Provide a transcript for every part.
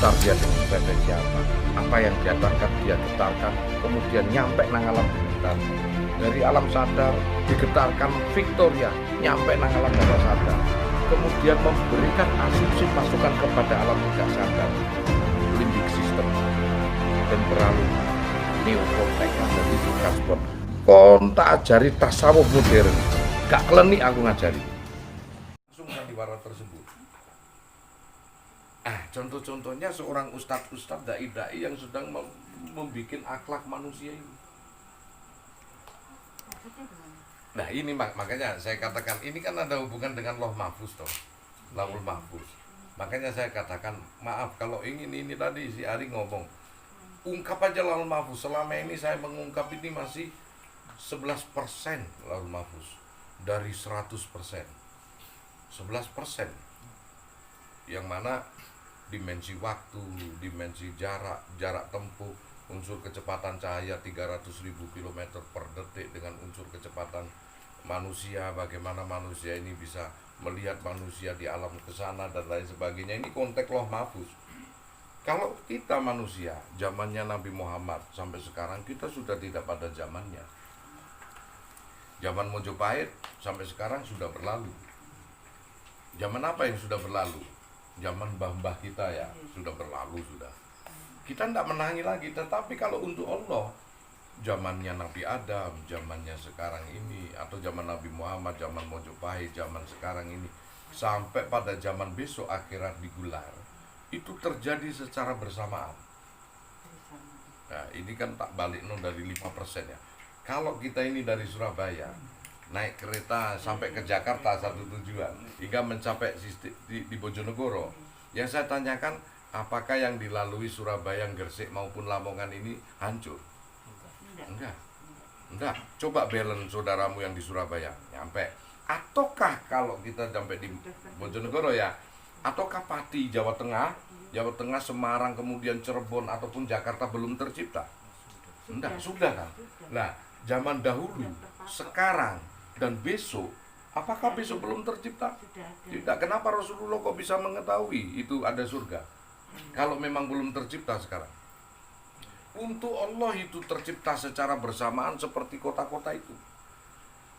daftar dia dengan frekuensi apa yang dia tangkap dia getarkan, kemudian nyampe nang alam getar, dari alam sadar digetarkan Victoria nyampe nang alam bawah sadar, kemudian memberikan asumsi masukan kepada alam tidak sadar, limbic system, dan beralih neokortex jadi tingkat sport. Kon tak ajari tasawuf modern, gak klenik aku ngajari langsung sandiwara tersebut. Contoh-contohnya seorang ustadz dai-dai yang sedang membuat akhlak manusia ini. Nah ini makanya saya katakan ini kan ada hubungan dengan Lauh Mahfuz toh, Lauhul Mahfuz. Makanya saya katakan maaf kalau ingin ini tadi si Ari ngomong ungkap aja Lauhul Mahfuz. Selama ini saya mengungkap ini masih 11% Lauhul Mahfuz dari 100%. 11% yang mana dimensi waktu, dimensi jarak tempuh, unsur kecepatan cahaya 300.000 km per detik dengan unsur kecepatan manusia, bagaimana manusia ini bisa melihat manusia di alam kesana dan lain sebagainya. Ini konteks Lauh Mahfuz. Kalau kita manusia, zamannya Nabi Muhammad sampai sekarang kita sudah tidak pada zamannya. Zaman Mojopahit sampai sekarang sudah berlalu. Zaman apa yang sudah berlalu? Zaman mbah-mbah kita ya, sudah berlalu sudah. Kita tidak menangi lagi, tetapi kalau untuk Allah, zamannya Nabi Adam, zamannya sekarang ini, atau zaman Nabi Muhammad, zaman Mojopahit, zaman sekarang ini, sampai pada zaman besok akhirat digelar, itu terjadi secara bersamaan. Nah, ini kan tak balik dari 5% ya. Kalau kita ini dari Surabaya, naik kereta sampai ke Jakarta satu tujuan hingga mencapai di Bojonegoro, yang saya tanyakan apakah yang dilalui Surabaya, Gresik maupun Lamongan ini hancur? Enggak. Coba balance saudaramu yang di Surabaya nyampe, ataukah kalau kita sampai di Bojonegoro ya, ataukah Pati Jawa Tengah, Semarang, kemudian Cirebon ataupun Jakarta belum tercipta? Enggak, sudah kan? Nah, zaman dahulu, sekarang dan besok, apakah besok belum tercipta? Tidak. Kenapa Rasulullah kok bisa mengetahui itu ada surga? Kalau memang belum tercipta sekarang. Untuk Allah itu tercipta secara bersamaan seperti kota-kota itu.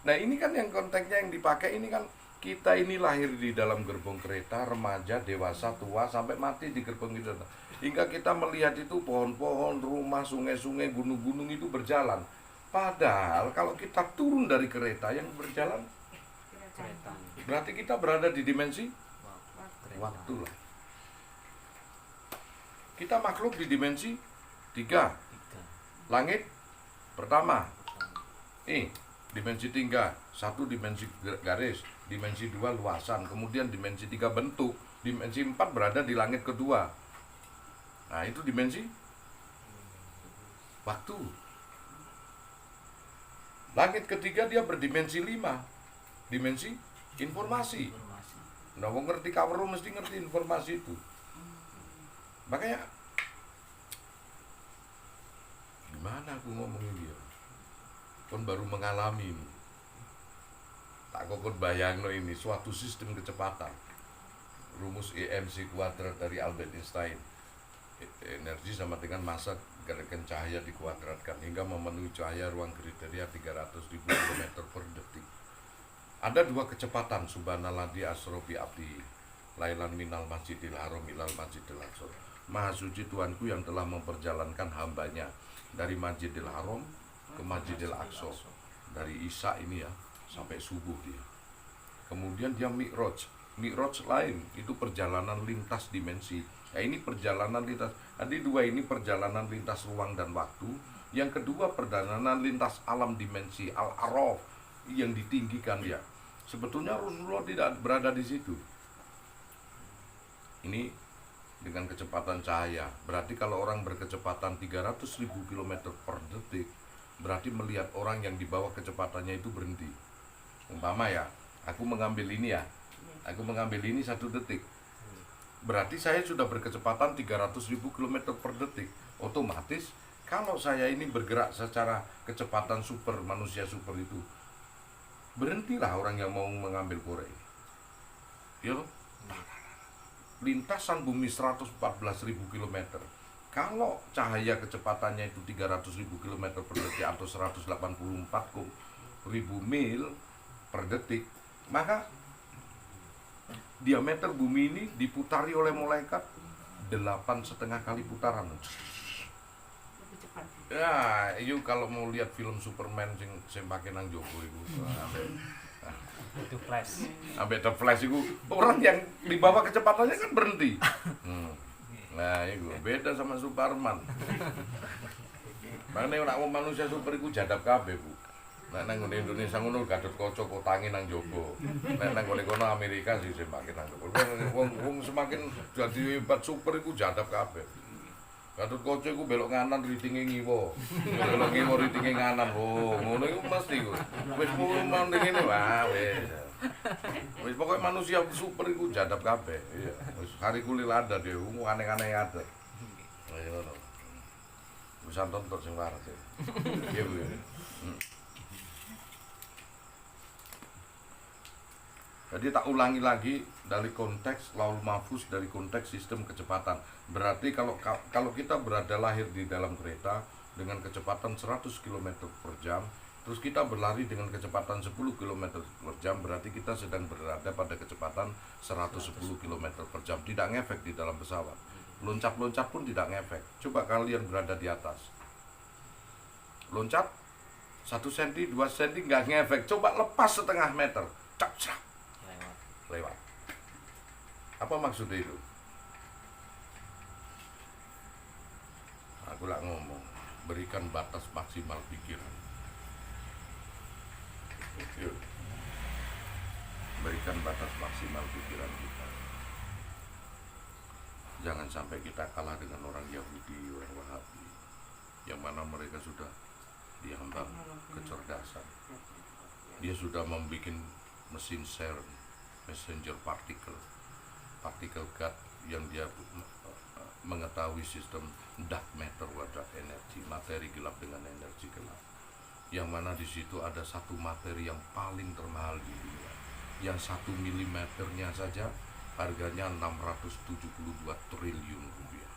Nah ini kan yang konteksnya yang dipakai ini kan, kita ini lahir di dalam gerbong kereta, remaja, dewasa, tua, sampai mati di gerbong kereta. Hingga kita melihat itu pohon-pohon, rumah, sungai-sungai, gunung-gunung itu berjalan. Padahal kalau kita turun dari kereta yang berjalan kereta, berarti kita berada di dimensi waktu lah. Kita makhluk di dimensi 3. Langit pertama. Dimensi 3, 1 dimensi garis, dimensi 2 luasan, kemudian dimensi 3 bentuk, dimensi 4 berada di langit kedua. Nah, itu dimensi waktu. Langit ketiga dia berdimensi 5, dimensi informasi. Nah, mau ngerti kaweru mesti ngerti informasi itu. Makanya gimana aku ngomongin dia? Kon baru mengalami ini. Tak kokot bayangno ini suatu sistem kecepatan. Rumus EMC kuadrat dari Albert Einstein. Energi sama dengan massa gerakan cahaya dikuadratkan hingga memenuhi cahaya ruang kriteria 300.000 km per detik. Ada 2 kecepatan, subhanalladzi asra bi abdi lailan minal masjidil haram ilal masjidil aqsa. Maha suci Tuhanku yang telah memperjalankan hambanya dari Masjidil Haram ke Masjidil Aqsa, dari Isya ini ya sampai subuh dia. Kemudian dia Mi'raj lain, itu perjalanan lintas dimensi. Nah, ini perjalanan lintas. Jadi 2 ini perjalanan lintas ruang dan waktu. Yang kedua perjalanan lintas alam dimensi Al-Araf yang ditinggikan dia. Sebetulnya Rasulullah tidak berada di situ. Ini dengan kecepatan cahaya. Berarti kalau orang berkecepatan 300.000 km per detik, berarti melihat orang yang di bawah kecepatannya itu berhenti. Umpama ya, aku mengambil ini 1 detik. Berarti saya sudah berkecepatan 300.000 km per detik. Otomatis kalau saya ini bergerak secara kecepatan super, manusia super itu, berhentilah orang yang mau mengambil korek. Ya, lintasan bumi 114.000 km. Kalau cahaya kecepatannya itu 300.000 km per detik atau 184.000 mil per detik, maka diameter bumi ini diputari oleh malaikat 8,5 kali putaran. Lebih cepat. Ya, itu kalau mau lihat film Superman sing pakai nang jogo itu. Itu flash. Sampai The Flash itu orang yang di bawah kecepatannya kan berhenti. Nah, itu beda sama Superman. Makanya nek manusia super iku jadap kabeh, Bu. Nek nang ngene Indonesia ngono Gathotkaca kotangi nang jogo. Nek nang kono Amerika sih semakin nang jogo. Wong semakin jadi hebat super iku jadap kabeh. Gathotkaca iku belok kanan ritinge ngiwa. Belok ngiwa ritinge kanan. Oh, ngono iku mesti iku. Wis mung ngene wah wis. Wis pokoke manusia super iku jadap kabeh. Iya. Wis hari kulil ada dia, aneh-aneh ada. Ayo ngono. Bisa tonton sing waras ya. Iya, Bu. Jadi tak ulangi lagi dari konteks Laul Mahfuz, dari konteks sistem kecepatan. Berarti kalau kita berada lahir di dalam kereta dengan kecepatan 100 km per jam, terus kita berlari dengan kecepatan 10 km per jam, berarti kita sedang berada pada kecepatan 110 km per jam. Tidak ngefek di dalam pesawat. Loncat-loncat pun tidak ngefek. Coba kalian berada di atas. Loncat 1 cm, 2 cm nggak ngefek. Coba lepas setengah meter. Cak, lewat. Apa maksudnya itu? Aku lah ngomong, berikan batas maksimal pikiran. Yuk. Berikan batas maksimal pikiran kita. Jangan sampai kita kalah dengan orang Yahudi, orang Wahabi, yang mana mereka sudah diambang kecerdasan. Dia sudah membuat mesin CERN, messenger particle God, yang dia mengetahui sistem dark matter, dark energy, materi gelap dengan energi gelap, yang mana di situ ada satu materi yang paling termahal di dunia, yang 1 milimeternya saja harganya 672 triliun rupiah.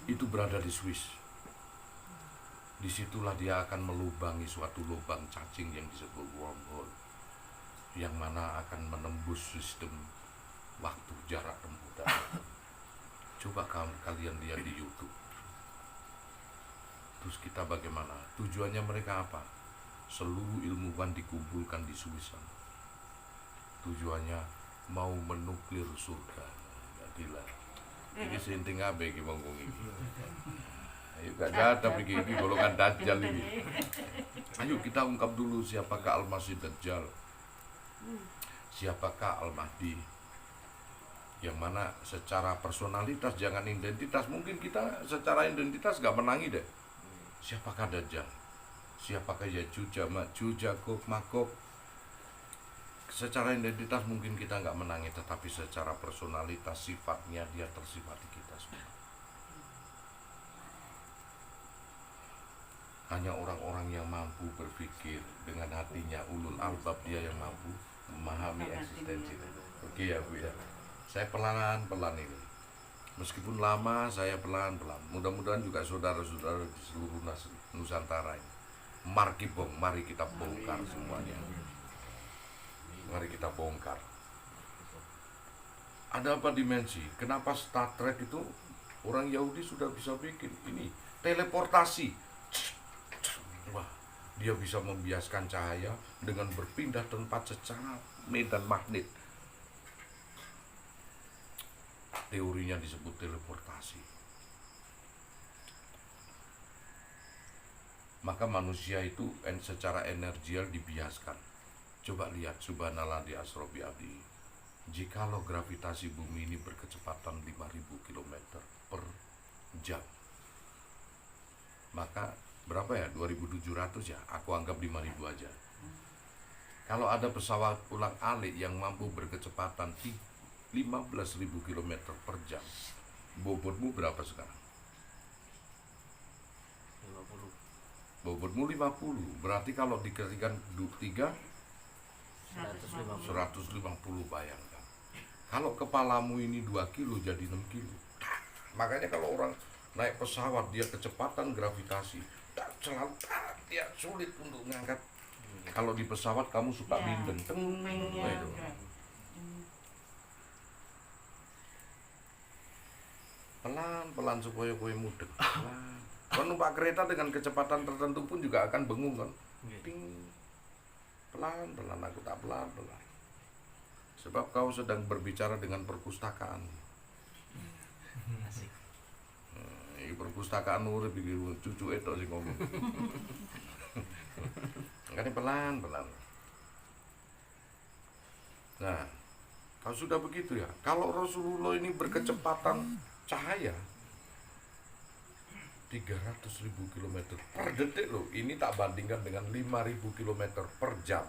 Itu berada di Swiss. Disitulah dia akan melubangi suatu lubang cacing yang disebut wormhole, yang mana akan menembus sistem waktu jarak tempuh darat. Coba kalian lihat di YouTube. Terus kita bagaimana? Tujuannya mereka apa? Seluruh ilmuwan dikumpulkan di Swiss. Tujuannya mau menuklir surga. Jadilah. Ini sinting abe iki wong iki. Ayo gak jadap iki golongan Dajjal ini. Ayo kita ungkap dulu siapakah Al-Masih Dajjal. Siapakah Al-Mahdi, yang mana secara personalitas, jangan identitas. Mungkin kita secara identitas gak menangi deh. Siapakah Dajjal, siapakah Yajuj, Majuj, Magog, Magog. Secara identitas mungkin kita gak menangi, tetapi secara personalitas, sifatnya dia tersifat di kita semua. Hanya orang-orang yang mampu berpikir dengan hatinya, ulul albab, dia yang mampu memahami eksistensi. Oke ya Bu ya. Saya pelan-pelan ini. Meskipun lama, saya pelan-pelan. Mudah-mudahan juga saudara-saudara di seluruh Nusantara ini. Mari kita bongkar semuanya. Mari kita bongkar. Ada apa dimensi? Kenapa Star Trek itu orang Yahudi sudah bisa bikin ini teleportasi? Wah, dia bisa membiaskan cahaya dengan berpindah tempat secara medan magnet. Teorinya disebut teleportasi. Maka manusia itu secara energial dibiaskan. Coba lihat subhanallah di Asrobi Abdi. Jikalau gravitasi bumi ini berkecepatan 5.000 km per jam, maka berapa ya? 2.700 ya? Aku anggap 5.000 aja. Kalau ada pesawat ulang-alik yang mampu berkecepatan 15.000 km per jam, bobotmu berapa sekarang? 50. Bobotmu 50. Berarti kalau dikalikan 3, 150, bayangkan. Kalau kepalamu ini 2 kilo jadi 6 kilo. Makanya kalau orang naik pesawat dia kecepatan gravitasi, selalu dia sulit untuk ngangkat. Kalau di pesawat kamu suka Ya, binden, teng, kupingnya gitu. udah. Pelan-pelan supaya kowe mudeng. Pelan. Kau numpak kereta dengan kecepatan tertentu pun juga akan bengung kan? Ting. Pelan-pelan, aku tak pelan-pelan. Sebab kau sedang berbicara dengan perpustakaan. Asik. Ini perpustakaan urip iki cucu itu sing ngomong. Makanya pelan-pelan. Nah, kalau sudah begitu ya, kalau Rasulullah ini berkecepatan cahaya 300.000 km per detik loh. Ini tak bandingkan dengan 5.000 km per jam.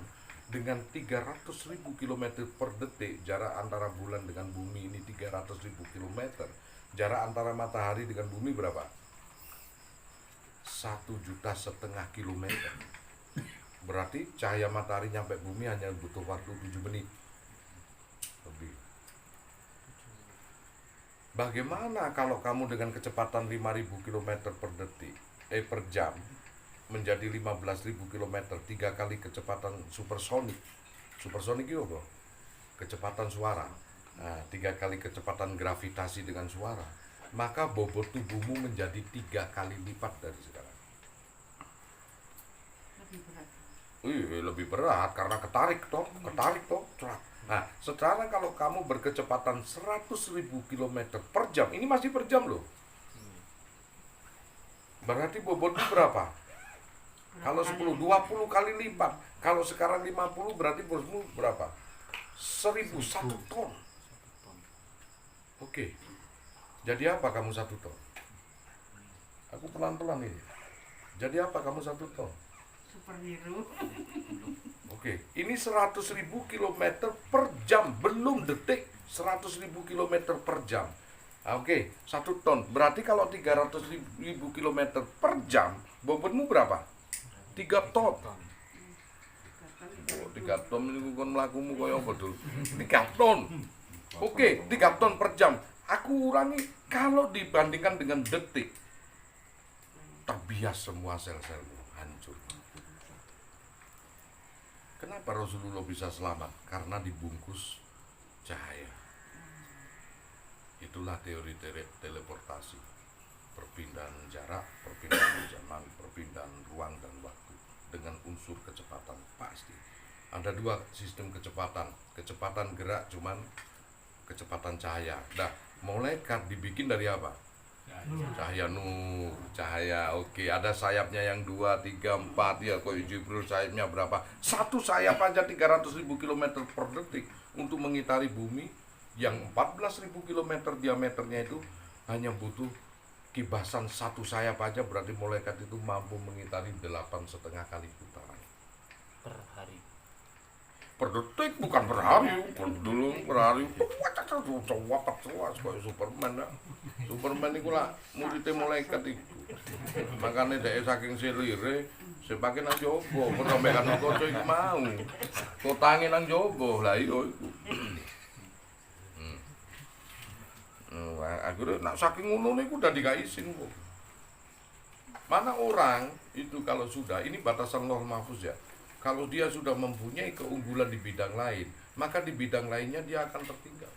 Dengan 300.000 km per detik, jarak antara bulan dengan bumi ini 300.000 km. Jarak antara matahari dengan bumi berapa? 1,5 juta kilometer. Berarti cahaya matahari nyampe bumi hanya butuh waktu 7 menit lebih. Bagaimana kalau kamu dengan kecepatan 5.000 km per detik, per jam menjadi 15.000 km, 3 kali kecepatan supersonik. Supersonik itu apa? Kecepatan suara. Nah, 3 kali kecepatan gravitasi dengan suara. Maka bobot tubuhmu menjadi 3 kali lipat dari sekarang. Lebih berat. Lebih berat karena ketarik toh. Cerak. Nah, sekarang kalau kamu berkecepatan 100.000 km per jam, ini masih per jam loh. Berarti bobotnya berapa? Kalau 10, 20 kali lipat. Kalau sekarang 50 berarti bobotmu berapa? 1.001 ton. Oke. Jadi apa kamu 1 ton? Aku pelan-pelan ini. Jadi apa kamu 1 ton? Superhero. Oke, ini 100.000 km per jam, belum detik, 100.000 km per jam. Oke, 1 ton. Berarti kalau 300.000 km per jam, bobotmu berapa? 3 ton. Oh, 3 ton ini kan melakumu kaya apa dulu? 3 ton. Oke, 3 ton per jam. Aku urangi, kalau dibandingkan dengan detik, terbias semua sel-selmu, hancur. Kenapa Rasulullah bisa selamat? Karena dibungkus cahaya. Itulah teori teleportasi. Perpindahan jarak, perpindahan zaman, perpindahan ruang dan waktu dengan unsur kecepatan pasti. Ada 2 sistem kecepatan. Kecepatan gerak cuman kecepatan cahaya. Nah, malaikat dibikin dari apa? Cahaya nur, cahaya oke. Ada sayapnya yang 2, 3, 4 ya. Kok Jibril sayapnya berapa? 1 sayap aja 300.000 km per detik untuk mengitari bumi yang 14.000 km diameternya itu hanya butuh kibasan 1 sayap aja. Berarti malaikat itu mampu mengitari 8,5 kali putaran Per hari. per detik, bukan per hari. Dulu per hari cowok kayak Superman ya. Superman itu lah muridnya malaikat itu. Makanya dia saking selire sepake nang jowo, perombekan kaca iku mau. Kotange nang jowo, lah iya iku. Akhirnya nak saking ngono niku udah dikai izin kok. Mana orang itu kalau sudah, ini batasan Lauh Mahfuz ya. Kalau dia sudah mempunyai keunggulan di bidang lain, maka di bidang lainnya dia akan tertinggal.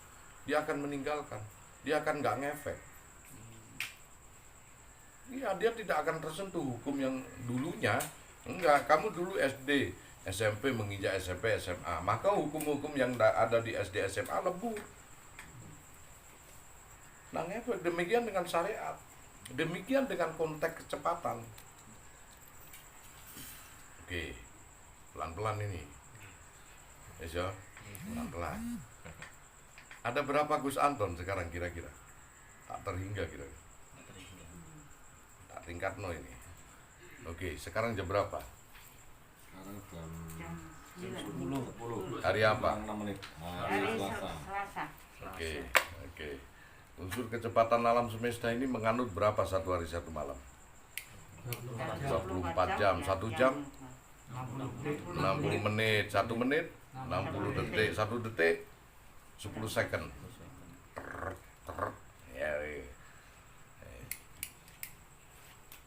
Dia akan meninggalkan. Dia akan nggak ngefek. Iya, dia tidak akan tersentuh hukum yang dulunya. Enggak, kamu dulu SD, SMP menginjak SMP, SMA. Maka hukum-hukum yang ada di SD, SMA lebur. Nah, ngefek. Demikian dengan syariat. Demikian dengan konteks kecepatan. Oke. Pelan-pelan ini. Ya, pelan-pelan. Ada berapa Gus Anton sekarang kira-kira? Tak terhingga kira-kira. Tak tingkat no ini. Oke, sekarang jam berapa? Sekarang Jam jam 10. 10. Hari apa? 6 menit. Hari Hari Selasa. Selasa. Oke. Unsur kecepatan alam semesta ini menganut berapa satu hari satu malam? 24 jam, 1 jam 60 menit, 1 menit 60 detik, 1 detik 10 second. Ter, ya.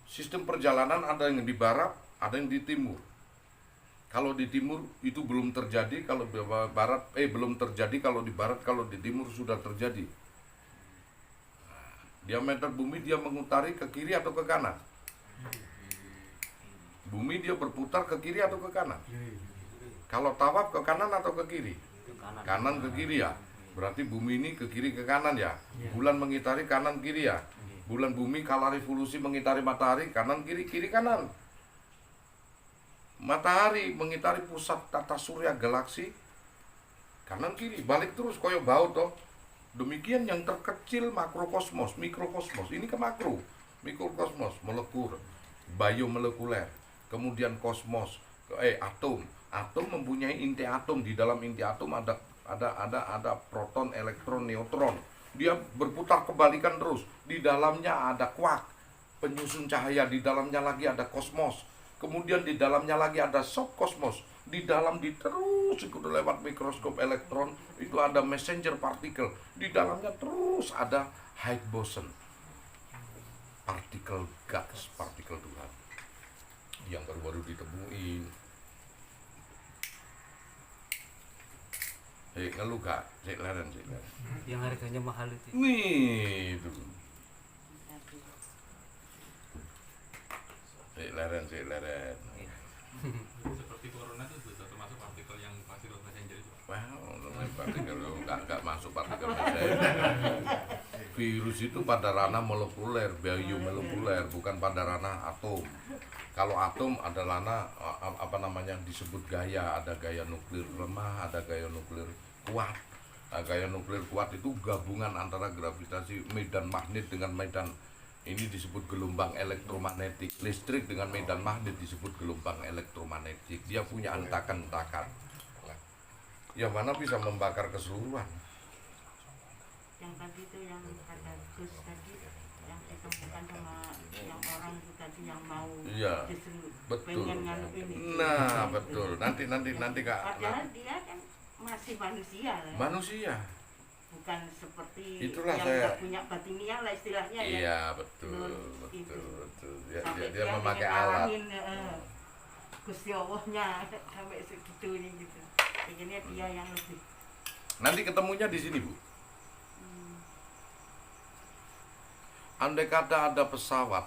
Sistem perjalanan ada yang di barat, ada yang di timur. Kalau di timur itu belum terjadi, kalau di barat belum terjadi, kalau di barat, kalau di timur sudah terjadi. Diameter bumi dia mengutari ke kiri atau ke kanan? Bumi dia berputar ke kiri atau ke kanan? Kalau tawaf ke kanan atau ke kiri? Kanan ke kiri ya. Berarti bumi ini ke kiri ke kanan ya. Bulan mengitari kanan kiri ya. Bulan bumi kala revolusi mengitari matahari kanan kiri kiri kanan. Matahari mengitari pusat tata surya galaksi kanan kiri balik terus koyo baut toh. Demikian yang terkecil makrokosmos, mikrokosmos ini ke makro, mikrokosmos molekul, biomolekuler, kemudian kosmos, atom. Atom mempunyai inti atom, di dalam inti atom ada proton, elektron, neutron. Dia berputar kebalikan terus. Di dalamnya ada kuark, penyusun cahaya, di dalamnya lagi ada kosmos. Kemudian di dalamnya lagi ada subkosmos. Di dalam terus lewat mikroskop elektron itu ada messenger partikel. Di dalamnya terus ada Higgs boson. Partikel gas, partikel Tuhan. Yang baru-baru ditemuin. Ngeluh kak, leren. Yang harganya mahal itu. Nih itu. Leren. Seperti corona itu bisa termasuk partikel yang partikel messenger itu. Wow, partikel nggak masuk partikel messenger. Virus itu pada ranah molekuler, biomolekuler, bukan pada ranah atom. Kalau atom ada ranah disebut gaya, ada gaya nuklir lemah, ada gaya nuklir kuat. Nah, gaya nuklir kuat itu gabungan antara gravitasi medan magnet dengan medan ini disebut gelombang elektromagnetik. Listrik dengan medan magnet disebut gelombang elektromagnetik. Dia punya hentakan-hentakan yang mana bisa membakar keseluruhan. Yang tadi itu yang kata Gus tadi yang ditemukan sama yang orang itu tadi yang mau Iya, justru betul. pengen nganu ini. Nah, betul. Nanti Kak. Padahal dia kan masih manusia lah. Manusia. Bukan seperti Itulah yang saya. nggak punya batiniah lah istilahnya ya. Iya, betul. Itu. Dia Sampai memakai pengen alat. ngalahin, Gusti Allahnya sampai segitunya gitu. Akhirnya dia yang lebih. Nanti ketemunya di sini, Bu. Andai kata ada pesawat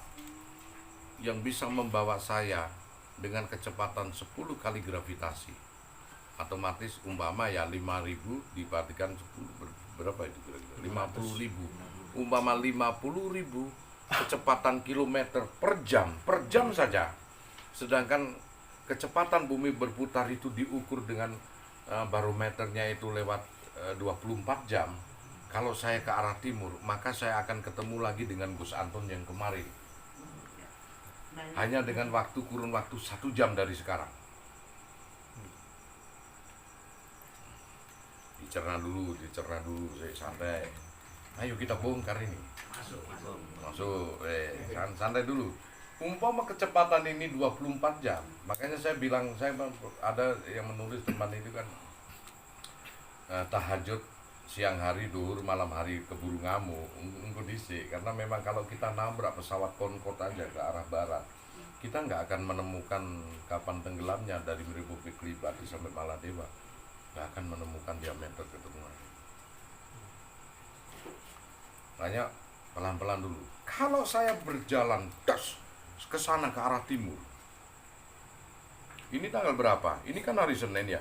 yang bisa membawa saya dengan kecepatan 10 kali gravitasi, otomatis umpama ya 5.000 dibandingkan 10 berapa itu kira-kira? 50.000. Umpama 50.000 kecepatan kilometer per jam saja. Sedangkan kecepatan bumi berputar itu diukur dengan barometernya itu lewat 24 jam. Kalau saya ke arah timur, maka saya akan ketemu lagi dengan Gus Anton yang kemarin. Hanya dengan kurun waktu 1 jam dari sekarang. Dicerna dulu, santai. Ayo kita bongkar ini. Masuk. Santai dulu. Umpama kecepatan ini 24 jam. Makanya saya bilang, saya ada yang menulis teman itu kan tahajud siang hari duhur, malam hari keburu ngamuk, dhisik. Karena memang kalau kita nabrak pesawat Concorde aja ke arah barat, kita nggak akan menemukan kapan tenggelamnya dari Republik Liberty sampai Maladewa. Nggak akan menemukan diameter ketemuan. Makanya pelan-pelan dulu. Kalau saya berjalan ke sana ke arah timur, ini tanggal berapa? Ini kan hari Senin ya?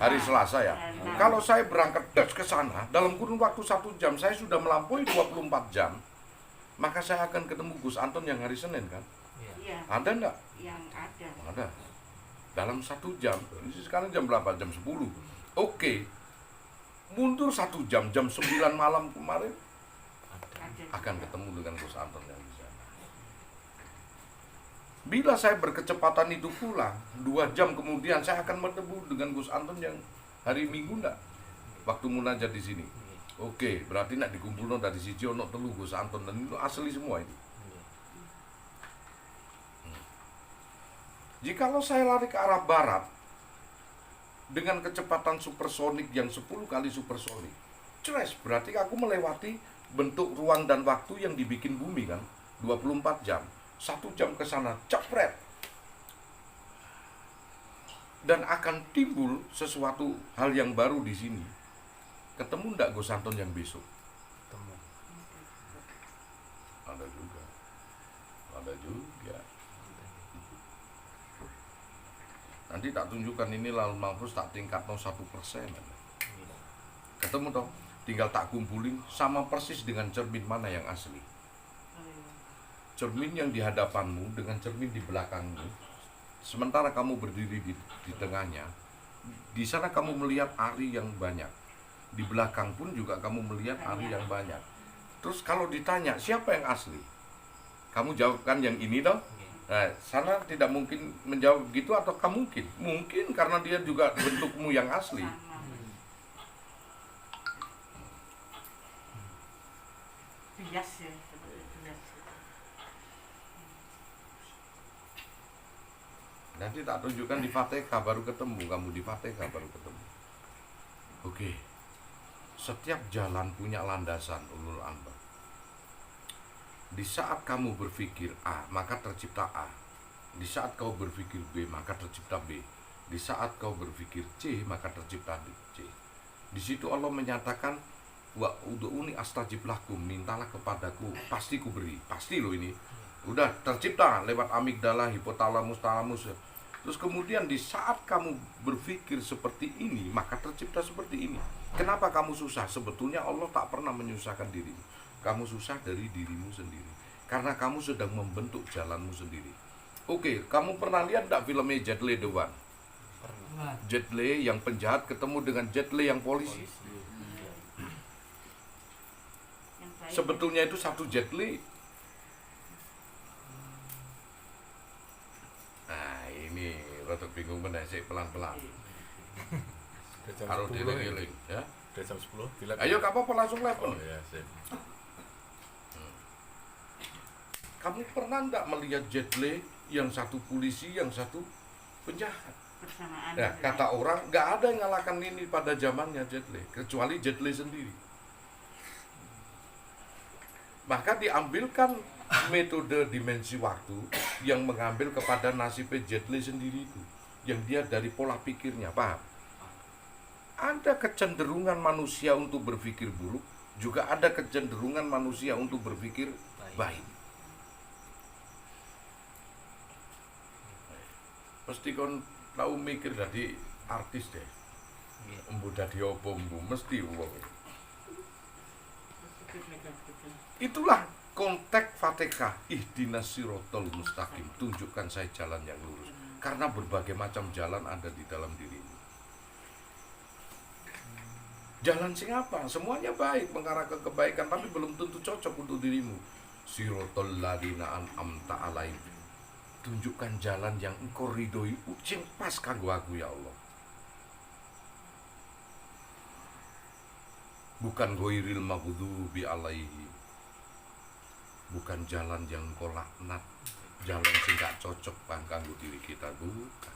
Hari Selasa ya? Kalau saya berangkat ke sana, dalam kurun waktu 1 jam, saya sudah melampaui 24 jam, maka saya akan ketemu Gus Anton yang hari Senin kan? Iya. Ada enggak? Yang ada. Ada. Dalam 1 jam, sekarang jam berapa? Jam 10. Oke. Mundur 1 jam, jam 9 malam kemarin, akan ketemu dengan Gus Anton yang di sana. Bila saya berkecepatan itu pulang, 2 jam kemudian saya akan bertemu dengan Gus Anton yang hari Minggu enggak? Waktu munajat di sini. Oke, berarti nak dikumpulno dari siji ono telu Gus Anton dan itu asli semua itu. Jikalau saya lari ke arah barat, dengan kecepatan supersonik yang 10 kali supersonik. Cres, berarti aku melewati bentuk ruang dan waktu yang dibikin bumi kan, 24 jam. 1 jam ke sana, cepret. Dan akan timbul sesuatu hal yang baru di sini. Ketemu ndak Gosanton yang besok? Temu. Ada juga. Ada juga. Nanti tak tunjukkan ini lalu Mahfuz tak tingkat 1%. Ketemu toh, tinggal tak kumpulin sama persis dengan cermin mana yang asli. Cermin yang di hadapanmu dengan cermin di belakangmu. Sementara kamu berdiri di tengahnya, di sana kamu melihat ari yang banyak. Di belakang pun juga kamu melihat ari yang banyak. Terus kalau ditanya siapa yang asli? Kamu jawabkan yang ini toh? Nah, sana tidak mungkin menjawab gitu atau kamu mungkin? Mungkin karena dia juga bentukmu yang asli. Bias ya, seperti bias. Nanti tak tunjukkan di Fatihah baru ketemu, kamu di Fatihah baru ketemu. Oke. Setiap jalan punya landasan ulul albab. Di saat kamu berpikir A, maka tercipta A. Di saat kau berpikir B, maka tercipta B. Di saat kau berpikir C, maka tercipta C. Di situ Allah menyatakan, wa ud'uni astajib lakum, mintalah kepadaku, pasti ku beri. Pasti loh ini. Udah tercipta lewat amigdala, hipotalamus, talamus. Terus kemudian di saat kamu berpikir seperti ini, maka tercipta seperti ini. Kenapa kamu susah? Sebetulnya Allah tak pernah menyusahkan dirimu. Kamu susah dari dirimu sendiri. Karena kamu sedang membentuk jalanmu sendiri. Oke, kamu pernah lihat tak filmnya Jet Li The One? Pernah. Jet Li yang penjahat ketemu dengan Jet Li yang polisi. Yang baik. Sebetulnya itu satu Jet Li. Nah ini rada bingung menasik pelan-pelan. Udah jam Harus 10 dieling-eling ya. Udah jam 10 bilang. Ayo gak apa-apa langsung Oh level. ya, sip. Kamu pernah nggak melihat Jet Li yang satu polisi, yang satu penjahat? Bersamaan. Nah, kata orang nggak ada yang ngalahkan ini pada zamannya Jet Li, kecuali Jet Li sendiri. Maka diambilkan metode dimensi waktu yang mengambil kepada nasibnya Jet Li sendiri itu, yang dia dari pola pikirnya, paham? Ada kecenderungan manusia untuk berpikir buruk, juga ada kecenderungan manusia untuk berpikir baik. Mesti kon tahu mikir jadi artis deh. Embu dadi opo embu mesti wong. Itulah konteks Fatihah, ihdinas siratal mustaqim, tunjukkan saya jalan yang lurus. Karena berbagai macam jalan ada di dalam dirimu. Jalan sing apa? Semuanya baik, mengarah ke kebaikan, tapi belum tentu cocok untuk dirimu. Siratal ladzina an'amta alaihim. Tunjukkan jalan yang engkau ridhoi, sing pas kanggo aku ya Allah. Bukan ghairil maghdubi alaihi. Bukan jalan yang engkau laknat, jalan sing gak cocok kanggo diri kita, bukan.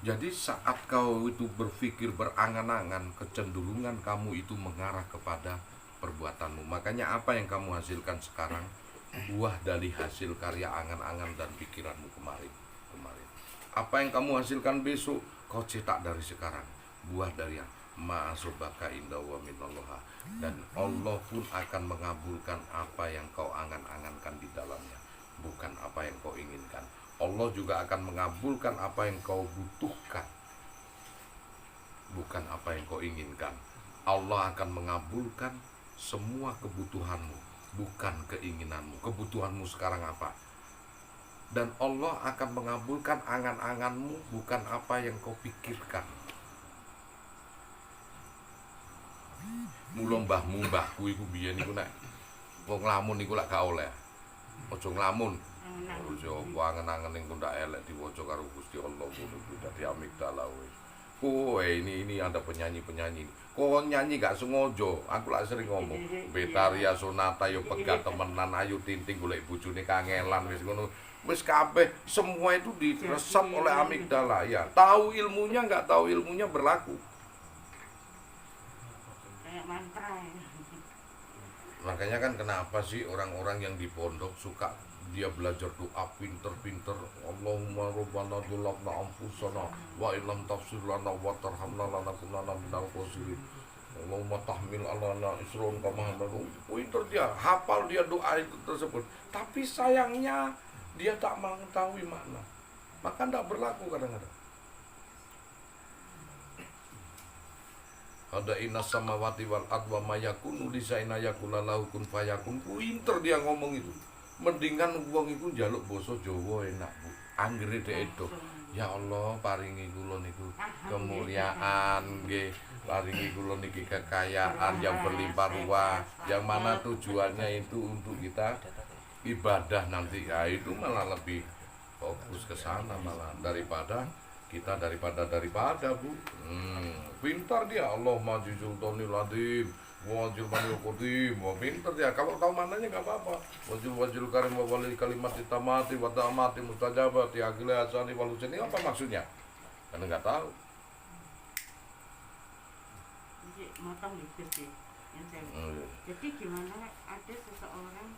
Jadi saat kau itu berpikir berangan-angan, kecenderungan kamu itu mengarah kepada perbuatanmu. Makanya apa yang kamu hasilkan sekarang buah dari hasil karya angan-angan dan pikiranmu kemarin. Apa yang kamu hasilkan besok kau cetak dari sekarang, buah dari ma'asobaka inda wa minallah. Dan Allah pun akan mengabulkan apa yang kau angan-angankan di dalamnya, bukan apa yang kau inginkan. Allah juga akan mengabulkan apa yang kau butuhkan, bukan apa yang kau inginkan. Allah akan mengabulkan semua kebutuhanmu, bukan keinginanmu. Kebutuhanmu sekarang apa? Dan Allah akan mengabulkan angan-anganmu, bukan apa yang kau pikirkan. Mula mbahku iku biyen iku nek wong nglamun iku lak gak oleh. Aja nglamun. Ojo angen-angen ning ndak elek diwaca karo Gusti Allah ngono iku dadi amigdala wis. Kowe ini ada penyanyi-penyanyi. Kok nyanyi gak sengaja. Aku lak sering ngomong, Betaria Sonata yo pegat temenan ayu tinting golek bojone kangelan wis ngono. wis kabeh semua itu diresap oleh amigdala ya. Tahu ilmunya nggak tahu ilmunya berlaku. Kayak mantra ya. Makanya kan kenapa sih orang-orang yang di pondok suka dia belajar doa pinter-pinter, Allahumma rabbana dzulabna anfusana wa illam tafsir lana wa tarhamna lanakunanna minal khosirin. Allahumma tahmil alana isron kama hamalu. Pinter dia, hafal dia doa itu tersebut. Tapi sayangnya dia tak mengetahui makna. Maka tidak berlaku kadang-kadang. Ada inas samawati wal ard wa ma yakunu lisaina yakulalahu kun fayakun. Pinter dia ngomong itu. Mendingan wong iku njaluk basa Jawa enak, Bu. Anggere dhek itu. Ya Allah, paringi kula niku kemuliaan nggih. Paringi kula niki kekayaan yang berlimpah ruah. Yang mana tujuannya itu untuk kita ibadah nanti. Ya itu malah lebih fokus ke sana malah daripada Bu. Pintar dia, Allah maju sultanil adim, wajil manil qadim, pintar dia. Kalau tahu mananya nggak apa-apa. Wajil karim wa walil kalimat ditamati wa ta'amati mustajabati akili asani wal husni. Apa maksudnya? Karena nggak tahu. Jadi motong gitu sih. Jadi gimana ada seseorang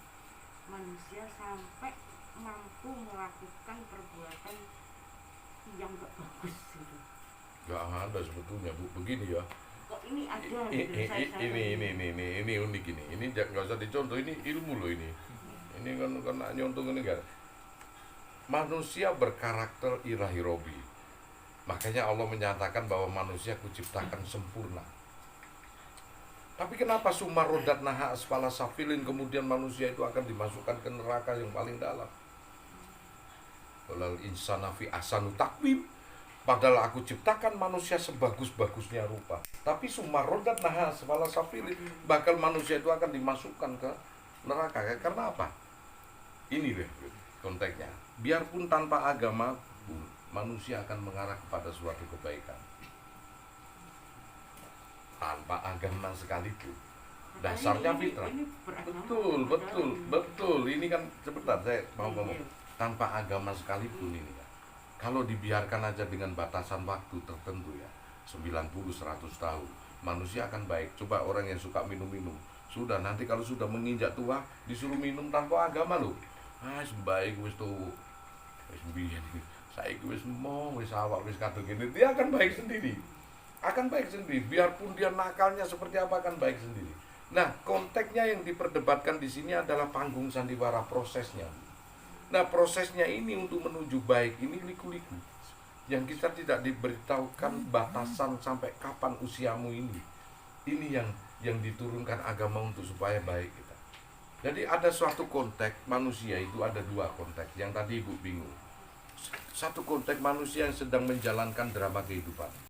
manusia sampai mampu melakukan perbuatan yang gak bagus gitu. Gak ada sebetulnya, Bu. Begini ya. Kok ini ada gitu, Ini unik ini. Ini nggak usah dicontoh. Ini ilmu loh ini. Ini kan nyontoh ini kan. Manusia berkarakter ilahi robi. Makanya Allah menyatakan bahwa manusia kuciptakan sempurna. Tapi kenapa sumarodat naha asfala safilin, kemudian manusia itu akan dimasukkan ke neraka yang paling dalam? Walal insana fi ahsanu takwim. Padahal aku ciptakan manusia sebagus-bagusnya rupa. Tapi sumarodat naha asfala safilin, bakal manusia itu akan dimasukkan ke neraka. Karena apa? Ini deh konteksnya. Biarpun tanpa agama, manusia akan mengarah kepada suatu kebaikan. Tanpa agama sekalipun. Dasarnya fitrah. Betul. Ini kan sebentar saya mau ngomong. Tanpa agama sekalipun ini ya. Kalau dibiarkan aja dengan batasan waktu tertentu ya, 90-100 tahun, manusia akan baik. Coba orang yang suka minum-minum, sudah nanti kalau sudah menginjak tua disuruh minum tanpa agama loh. Baik wis tuh. Wis biyen saiki wis mau wis awak wis kadung gini, dia akan baik sendiri. Biarpun dia nakalnya seperti apa akan baik sendiri. Nah, konteksnya yang diperdebatkan di sini adalah panggung sandiwara, prosesnya. Nah, prosesnya ini untuk menuju baik ini liku-liku. Yang kita tidak diberitahukan batasan sampai kapan usiamu ini. Ini yang diturunkan agama untuk supaya baik kita. Jadi ada suatu konteks manusia itu ada dua konteks. Yang tadi Ibu bingung. Satu konteks manusia yang sedang menjalankan drama kehidupan.